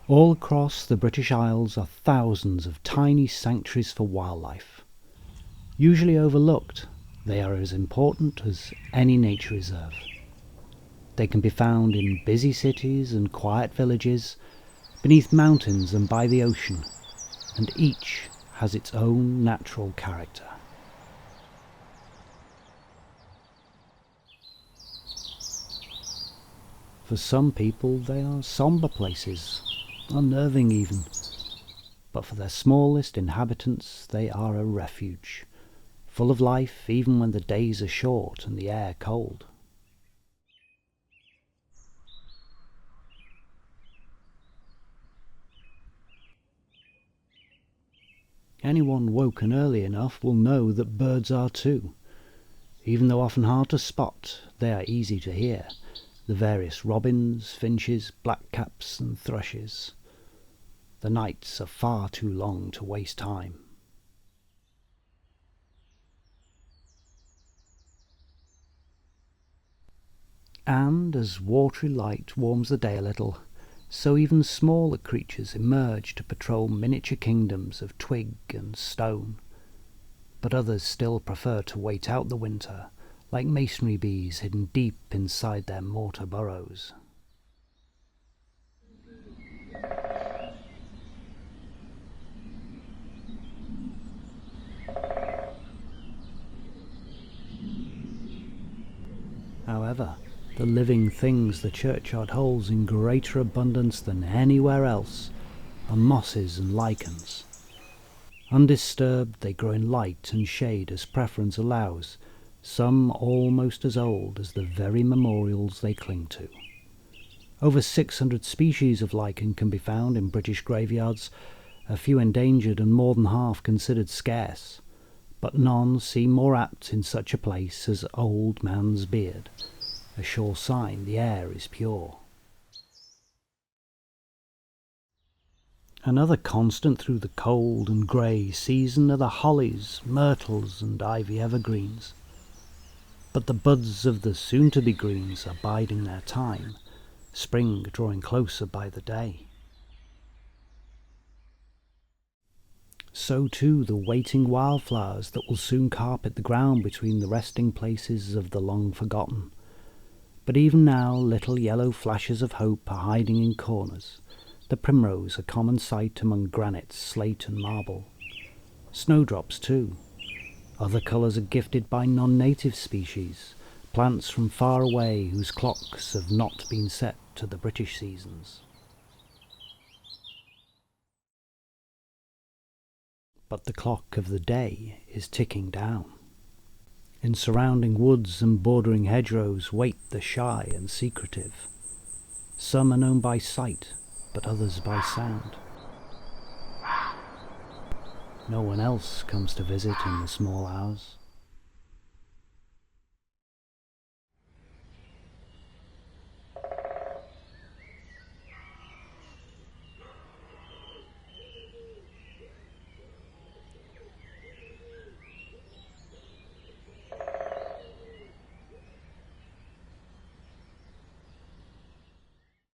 All across the British Isles are thousands of tiny sanctuaries for wildlife. Usually overlooked, they are as important as any nature reserve. They can be found in busy cities and quiet villages, beneath mountains and by the ocean, and each has its own natural character. For some people they are sombre places, unnerving even, but for their smallest inhabitants they are a refuge, full of life even when the days are short and the air cold. Anyone woken early enough will know that birds are too. Even though often hard to spot, they are easy to hear, the various robins, finches, blackcaps and thrushes. The nights are far too long to waste time. And as watery light warms the day a little, so even smaller creatures emerge to patrol miniature kingdoms of twig and stone. But others still prefer to wait out the winter, like masonry bees hidden deep inside their mortar burrows. However, the living things the churchyard holds in greater abundance than anywhere else are mosses and lichens. Undisturbed, they grow in light and shade as preference allows, some almost as old as the very memorials they cling to. Over 600 species of lichen can be found in British graveyards, a few endangered and more than half considered scarce, but none seem more apt in such a place as Old Man's Beard, a sure sign the air is pure. Another constant through the cold and grey season are the hollies, myrtles and ivy evergreens. But the buds of the soon-to-be greens are biding their time, spring drawing closer by the day. So too the waiting wildflowers that will soon carpet the ground between the resting places of the long-forgotten. But even now little yellow flashes of hope are hiding in corners, the primrose a common sight among granite, slate and marble. Snowdrops too. Other colours are gifted by non-native species, plants from far away whose clocks have not been set to the British seasons. But the clock of the day is ticking down. In surrounding woods and bordering hedgerows wait the shy and secretive. Some are known by sight, but others by sound. No one else comes to visit in the small hours.